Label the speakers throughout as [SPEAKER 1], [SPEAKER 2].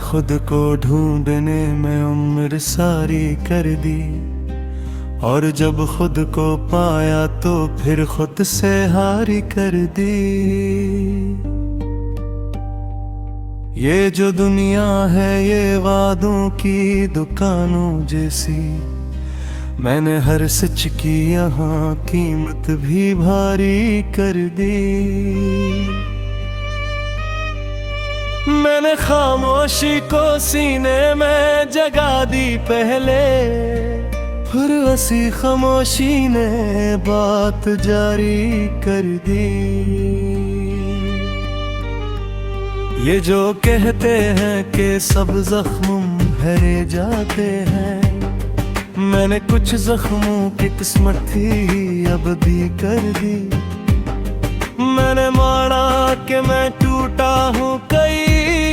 [SPEAKER 1] खुद को ढूंढने में उम्र सारी कर दी, और जब खुद को पाया तो फिर खुद से हारी कर दी। ये जो दुनिया है ये वादों की दुकानों जैसी, मैंने हर सच की यहाँ कीमत भी भारी कर दी। मैंने खामोशी को सीने में जगा दी पहले, फिर ऐसी खामोशी ने बात जारी कर दी। ये जो कहते हैं कि सब जख्म भरे जाते हैं, मैंने कुछ जख्मों की किस्मत थी अब दी कर दी। मैंने माना कि मैं टूटा हूँ कई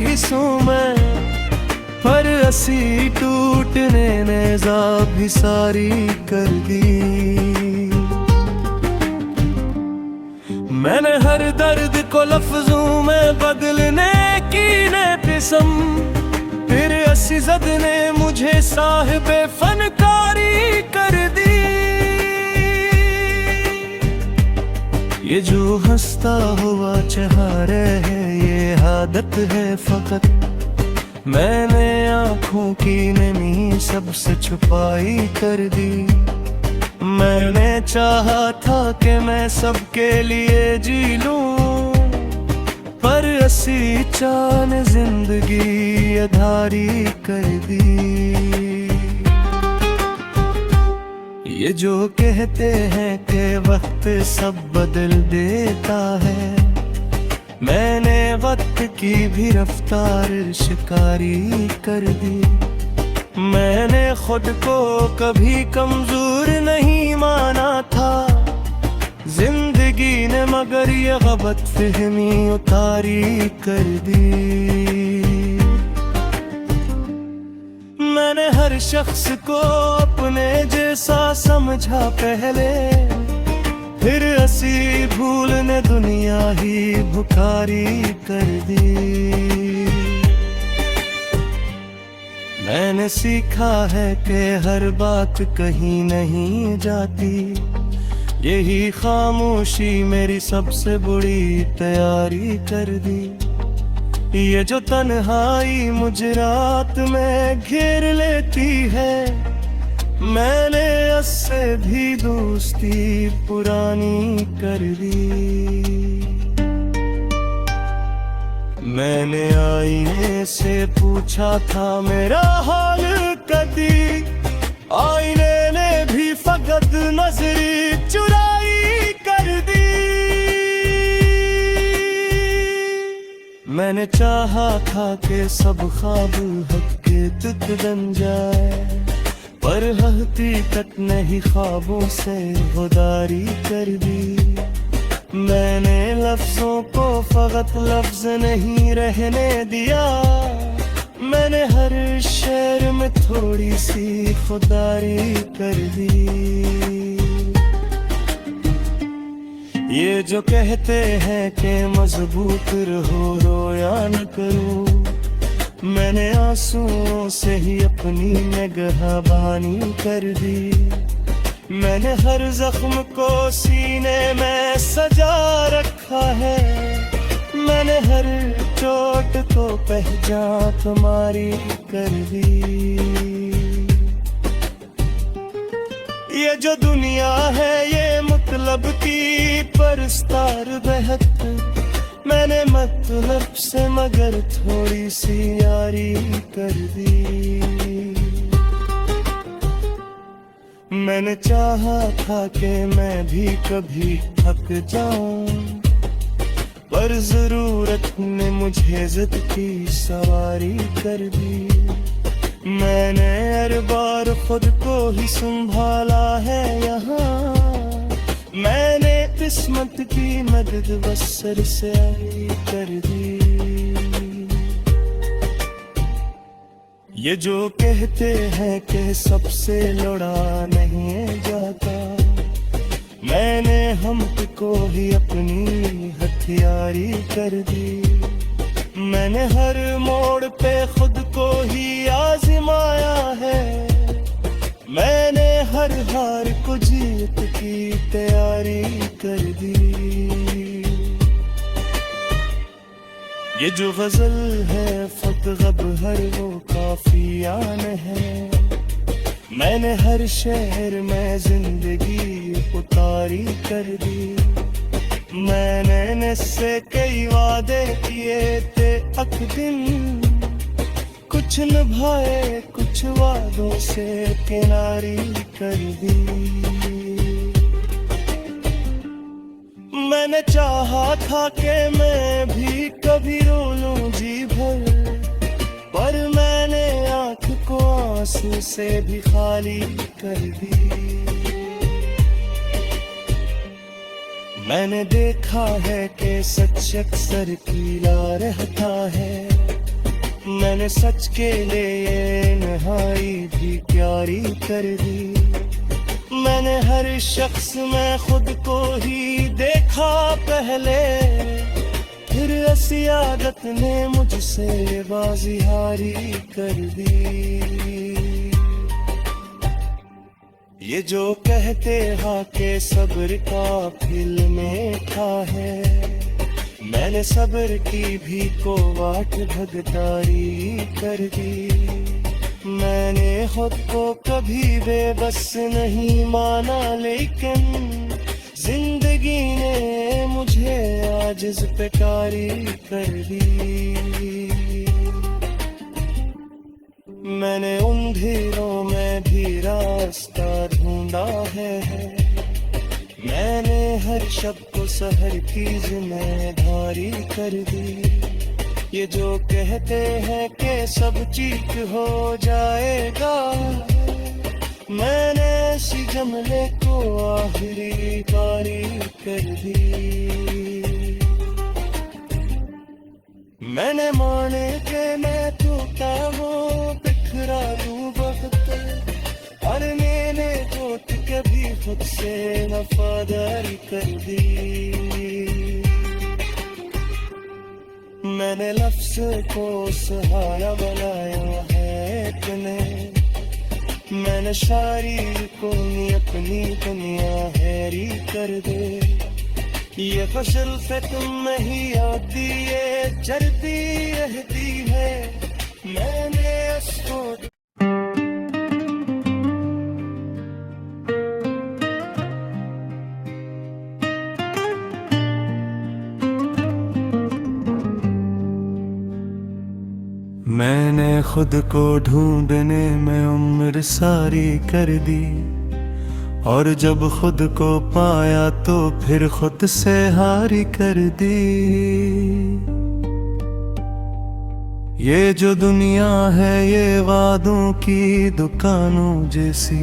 [SPEAKER 1] हिस्सों में, पर असी टूटने ने जा भी सारी कर दी। मैंने हर दर्द को लफ्जों में बदलने की ने पिसम, फिर असी जद ने मुझे साहिबे फनकारी कर दी। ये जो हंसता हुआ चेहरा है ये आदत है फकत, मैंने आँखों की नमी सबसे छुपाई कर दी। मैंने चाहा था कि मैं सबके लिए जी लूं, पर असी चान जिंदगी अधारी कर दी। ये जो कहते हैं कि वक्त सब बदल देता है, मैंने वक्त की भी रफ्तार शिकारी कर दी। मैंने खुद को कभी कमजोर नहीं माना था, जिंदगी ने मगर ये गलत फहमी उतारी कर दी। मैंने हर शख्स को अपने जैसा समझा पहले, फिर असी भूल ने दुनिया ही भुखारी कर दी। मैंने सीखा है कि हर बात कहीं नहीं जाती, यही खामोशी मेरी सबसे बुरी तैयारी कर दी। ये जो तन्हाई मुझे रात में घेर लेती है, मैंने उससे भी दोस्ती पुरानी कर दी। मैंने आईने से पूछा था मेरा हाल कदी, आईने ने भी फकत नजरी चुराई कर दी। मैंने चाहा था कि सब ख्वाब हकीकत बन जाए, पर हकीकत ने ही ख्वाबों से गुदारी कर दी। मैंने लफ्जों को फकत लफ्ज नहीं रहने दिया, मैंने हर शेर में थोड़ी सी खुदारी कर दी। ये जो कहते हैं कि मजबूत रहो रोया न करो, मैंने आंसुओं से ही अपनी निगहबानी कर दी। मैंने हर जख्म को सीने में सजा रखा है, मैंने हर चोट को पहचान तुम्हारी कर दी। ये जो दुनिया है ये मतलब की परस्तार बहक, मैंने मतलब से मगर थोड़ी सी यारी कर दी। मैंने चाहा था कि मैं भी कभी थक जाऊं, पर जरूरत ने मुझे जिद की सवारी कर दी। मैंने हर बार खुद को ही संभाला है यहाँ, मैंने किस्मत की मदद बसर से आई कर दी। ये जो कहते हैं कि सबसे लड़ा नहीं जाता, मैंने हम को ही अपनी हथियारी कर दी। मैंने हर मोड़ पे खुद को ही आजमाया है, मैंने हर हार को जीत की तैयारी कर दी। ये जो गजल है फत गब हर वो काफियान है, मैंने हर शहर में जिंदगी उतारी कर दी। मैंने से कई वादे किए थे अक दिन, कुछ निभाए कुछ वादों से किनारी कर दी। मैंने चाहा था कि मैं भी कभी रो लूं जी भर, पर मैंने आंख को आंसू से भी खाली कर दी। मैंने देखा है कि सच अक्सर कीला रहता है, मैंने सच के लिए नहाई भी प्यारी कर दी। मैंने हर शख्स में खुद को ही देखा पहले, फिर ऐसी आदत ने मुझसे बाज़िहारी कर दी। ये जो कहते हाँ के सब्र का फिल मीठा है, मैंने सब्र की भी को वाट भगदारी कर दी। मैंने खुद को कभी बेबस नहीं माना, लेकिन जिंदगी ने मुझे आजिज़ पे कारी कर दी। मैंने उन अंधेरों में भी रास्ता ढूंढा है, मैंने हर शब को सहर की जिम्मेदारी कर दी। ये जो कहते हैं कि सब ठीक हो जाएगा, मैंने इसी जमले को आखिरी बारी कर दी। मैंने माने के मैं टूटा वो बिखरा दूं वक्त, और मैंने टूट के भी खुद से वफादारी कर दी। मैंने लफ्ज़ को सहारा बनाया है इतने, मैंने शायरी को अपनी दुनिया हैरी कर दे। ये फसल से तुम नहीं आती, ये चलती रहती है, मैंने उसको मैंने खुद को ढूंढने में उम्र सारी कर दी, और जब खुद को पाया तो फिर खुद से हारी कर दी। ये जो दुनिया है ये वादों की दुकानों जैसी,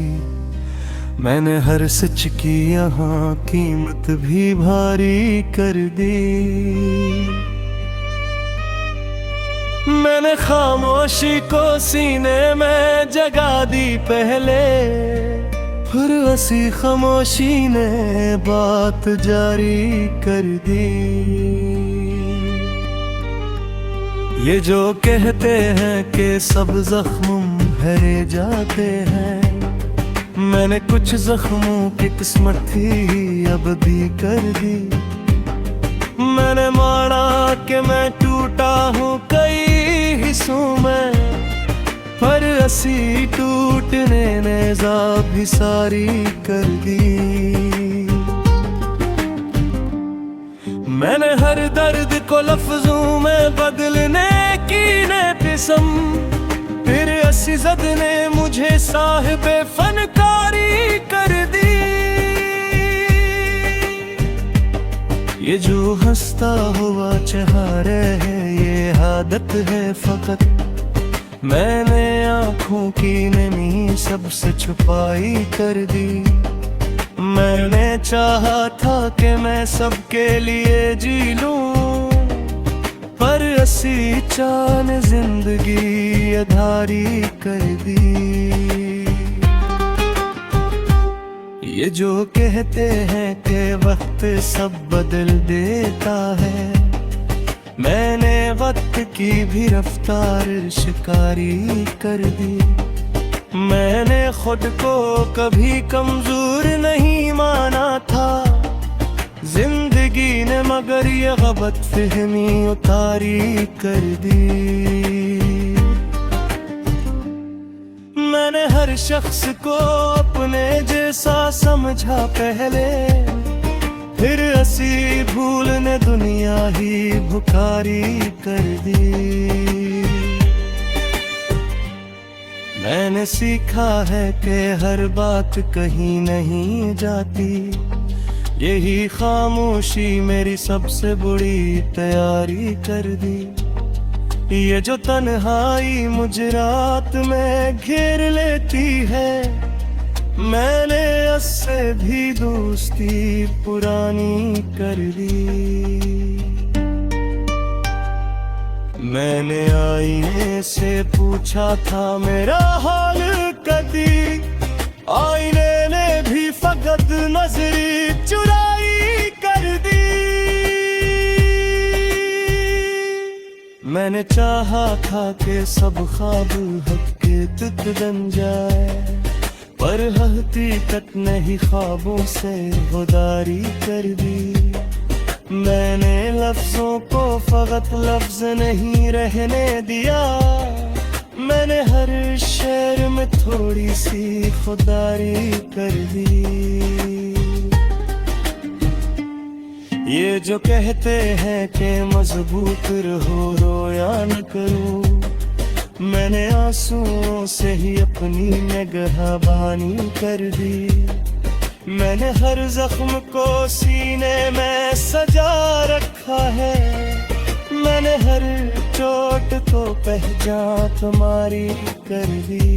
[SPEAKER 1] मैंने हर सच की यहाँ कीमत भी भारी कर दी। मैंने खामोशी को सीने में जगा दी पहले, फिर ऐसी खामोशी ने बात जारी कर दी। ये जो कहते हैं कि सब जख्म भरे जाते हैं, मैंने कुछ जख्मों की किस्मत थी अबदी कर दी। मैंने माना कि मैं टूटा हूँ कई हिस्सों में, पर ऐसी टूटने ने भी सारी कर दी। मैंने हर दर्द को लफ्जों में बदलने की ने कसम, फिर ऐसी जद ने मुझे साहिबे फनकारी कर दी। ये जो हंसता हुआ चेहरा है ये आदत है फकत, मैंने आँखों की नमी सबसे छुपाई कर दी। मैंने चाहा था कि मैं सबके लिए जी लूं, पर ऐसी चान जिंदगी अधारी कर दी। ये जो कहते हैं कि वक्त सब बदल देता है, मैंने वक्त की भी रफ्तार शिकारी कर दी। मैंने खुद को कभी कमजोर नहीं माना था, जिंदगी ने मगर ये गलत फहमी उतारी कर दी। मैंने हर शख्स को अपने जैसा समझा पहले, फिर हंसी भूल ने दुनिया ही भुखारी कर दी। मैंने सीखा है कि हर बात कहीं नहीं जाती, यही खामोशी मेरी सबसे बुरी तैयारी कर दी। ये जो तन्हाई मुझे रात में घेर लेती है, मैंने उससे भी दोस्ती पुरानी कर दी। मैंने आईने से पूछा था मेरा हाल कदी, आईने ने भी फकत नजरी चुराई कर दी। मैंने चाहा था कि सब ख्वाब हकीकत बन जाए, पर हकीकत ने ही ख्वाबों से गुदारी कर दी। मैंने लफ्जों को फकत लफ्ज नहीं रहने दिया, मैंने हर शेर में थोड़ी सी खुदारी कर दी। ये जो कहते हैं कि मजबूत रहो रोया न करो, मैंने आंसुओं से ही अपनी निगहबानी कर दी। मैंने हर जख्म को सीने में सजा रखा है, मैंने हर चोट को पहचान तुम्हारी कर दी।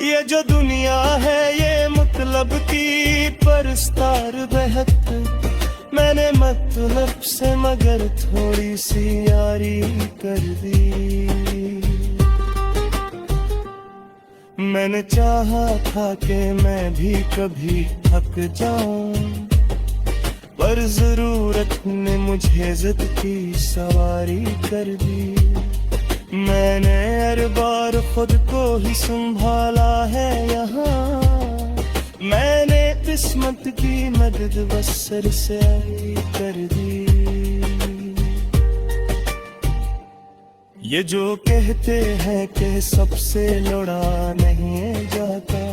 [SPEAKER 1] ये जो दुनिया है ये मतलब की परस्तार बहत, मैंने मतलब से मगर थोड़ी सी यारी कर दी। मैंने चाहा था कि मैं भी कभी थक जाऊं, पर जरूरत ने मुझे जिद की सवारी कर दी। मैंने हर बार खुद को ही संभाला है यहाँ, मैंने किस्मत की मदद बसर से आई कर दी। ये जो कहते हैं कि सबसे लड़ा नहीं जाता,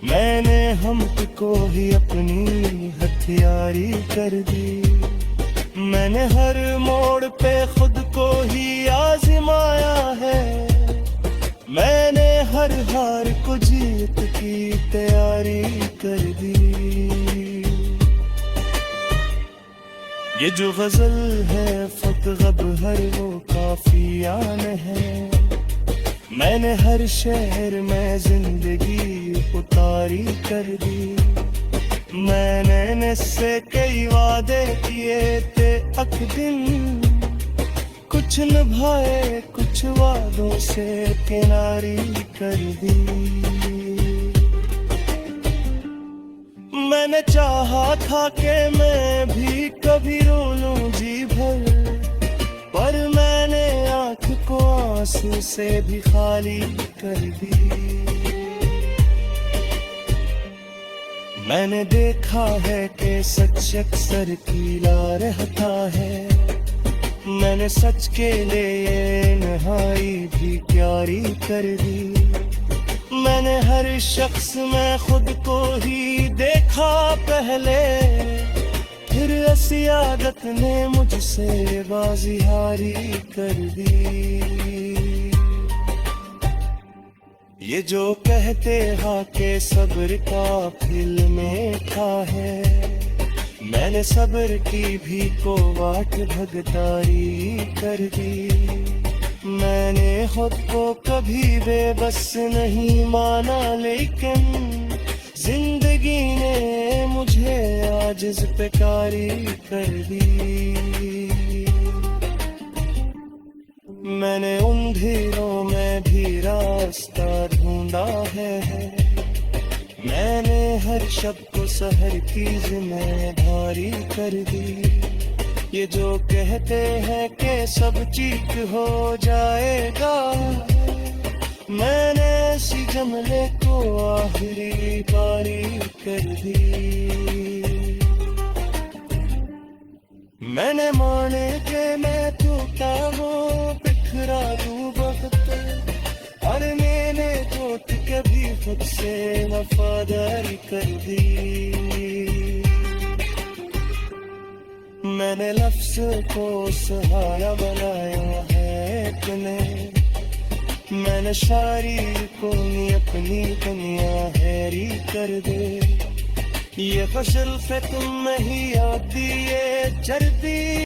[SPEAKER 1] मैंने हम को ही अपनी हथियारी कर दी। मैंने हर मोड़ पे खुद को ही आजमाया है, मैंने हर हार को जीत की तैयारी कर दी। ये जो गजल है फक गब हर वो काफियान है, मैंने हर शहर में जिंदगी उतारी कर दी। मैंने से कई वादे किए थे अक दिन, कुछ निभाए कुछ वादों से किनारी कर दी। मैंने चाहा था कि मैं भी कभी रो लूं जी भर, पर मैंने आँख को आंसू से भी खाली कर दी। मैंने देखा है कि सच अक्सर कीला रहता है, मैंने सच के लिए नहाई भी प्यारी कर दी। मैंने हर शख्स में खुद को ही देखा पहले, फिर ऐसी आदत ने मुझसे बाज़िहारी कर दी। ये जो कहते हैं कि सब्र का फिल मीठा है, मैंने सब्र की भी को वाट भगदारी कर दी। मैंने खुद को कभी बेबस नहीं माना, लेकिन जिंदगी ने मुझे आजिज़ पे कारी कर दी। मैंने उन अंधेरों में भी रास्ता ढूंढा है, मैंने हर शब्द को सहर की जिम्मेदारी कर दी। ये जो कहते हैं कि सब ठीक हो जाएगा, मैंने इसी जमले को आखिरी बारी कर दी। मैंने माने के मैं टूटा हूँ, बिखरा दूँ वक्त, और मैंने टूट के भी खुद से वफादारी कर दी। मैंने लफ्ज को सहारा बनाया है तूने, मैंने शायरी को अपनी दुनिया हैरी कर दे। ये फसल पे तुम नहीं आती, ये जर्दी